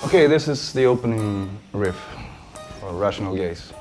Okay, this is the opening riff for Rational Gaze.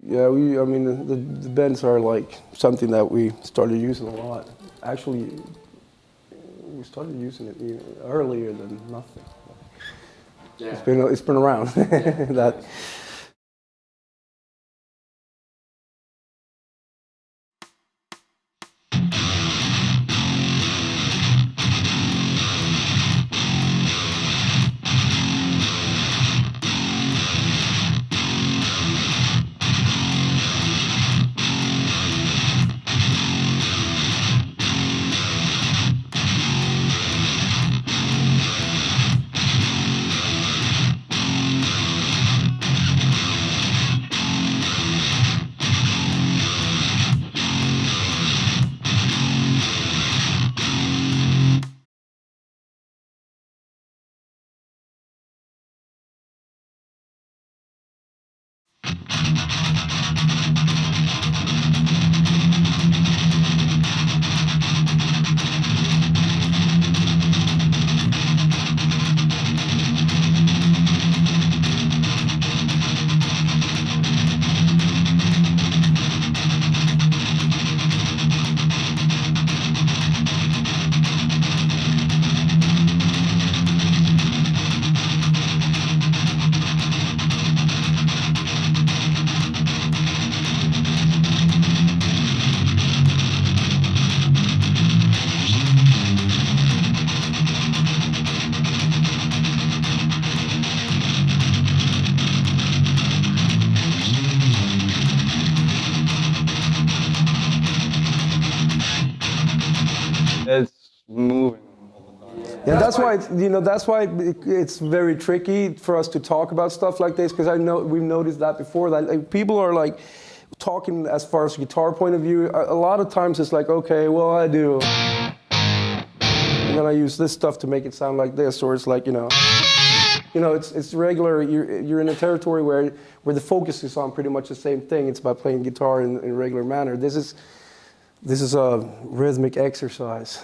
Yeah, I mean, the bends are like something that we started using a lot. Actually, we started using it earlier than nothing. Yeah. It's been around. that. It's moving all the time. Yeah, that's why it's very tricky for us to talk about stuff like this, because we've noticed that before, that like, people are like talking as far as guitar point of view. A lot of times it's like, okay, well, I'm gonna use this stuff to make it sound like this, or it's like, it's regular. You're in a territory where the focus is on pretty much the same thing. It's about playing guitar in a regular manner. This is a rhythmic exercise.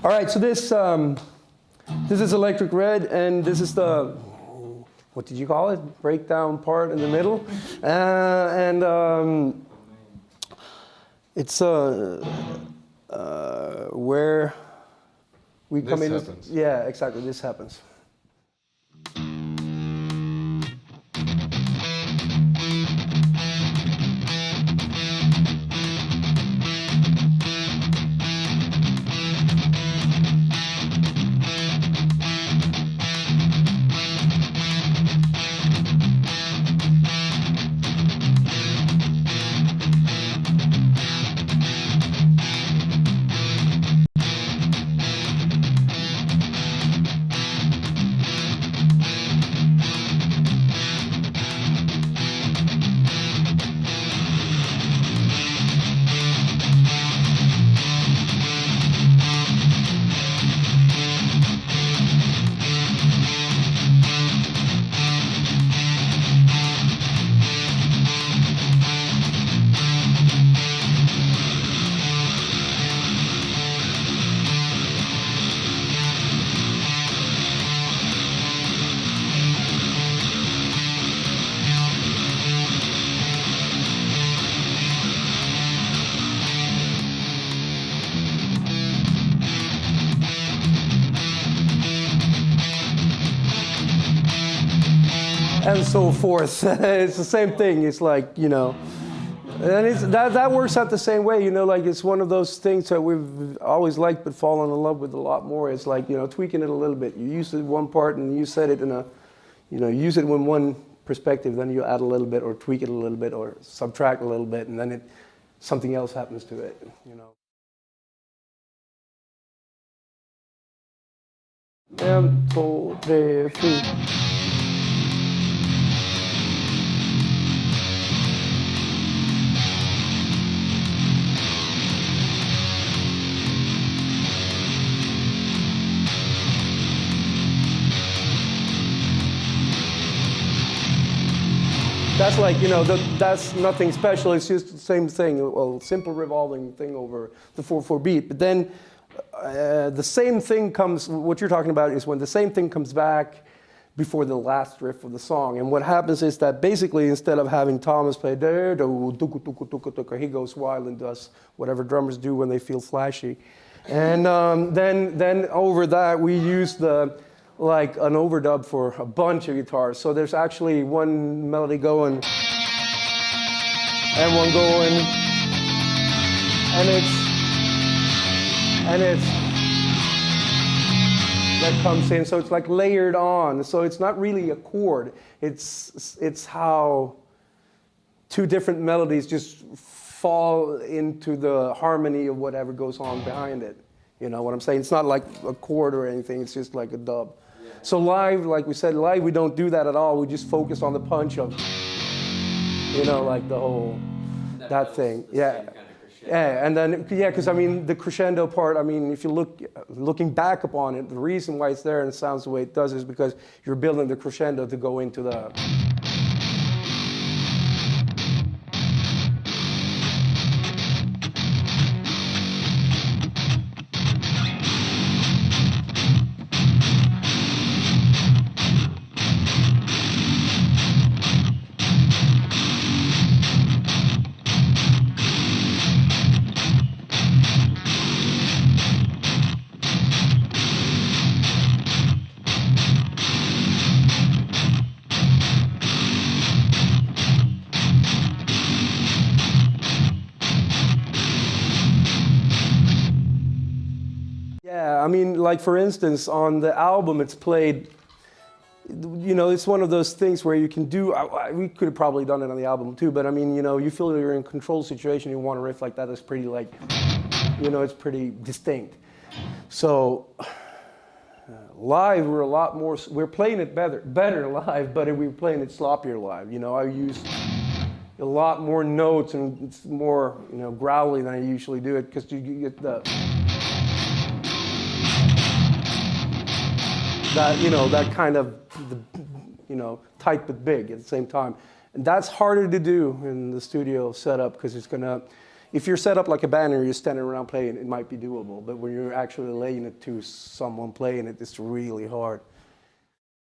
All right, so this is electric red, and this is the, what did you call it? Breakdown part in the middle, and it's where we come in. Happens. Yeah, exactly. This happens. and so forth. It's the same thing. It's like, you know, and that works out the same way, you know, like it's one of those things that we've always liked but fallen in love with a lot more. It's like, you know, tweaking it a little bit. You use it one part and you set it in a, you know, use it in one perspective, then you add a little bit or tweak it a little bit or subtract a little bit, and then something else happens to it, you know. En, två, tre, fyra. That's like, you know, that's nothing special. It's just the same thing, a simple revolving thing over the 4/4 beat. But then the same thing comes, what you're talking about is when the same thing comes back before the last riff of the song. And what happens is that basically instead of having Thomas play, he goes wild and does whatever drummers do when they feel flashy. And then over that we use like an overdub for a bunch of guitars. So there's actually one melody going and one going, and it's that comes in. So it's like layered on. So it's not really a chord. It's how two different melodies just fall into the harmony of whatever goes on behind it. You know what I'm saying? It's not like a chord or anything. It's just like a dub. So live, like we said, live we don't do that at all. We just focus on the punch of, you know, like the whole, that thing. Yeah. Yeah, and then, yeah, because I mean, the crescendo part, I mean, if you looking back upon it, the reason why it's there and it sounds the way it does is because you're building the crescendo to go into the, I mean, like for instance, on the album it's played, you know, it's one of those things where you can do, we could have probably done it on the album too, but I mean, you know, you feel you're in a controlled situation, you want a riff like that, it's pretty like, you know, it's pretty distinct. So live we're a lot more, we're playing it better live, but we're playing it sloppier live. You know, I use a lot more notes and it's more, you know, growly than I usually do it because you get that, you know, that kind of, you know, tight but big at the same time. And that's harder to do in the studio setup because it's gonna, if you're set up like a band and you're standing around playing, it might be doable. But when you're actually laying it to someone playing it, it's really hard.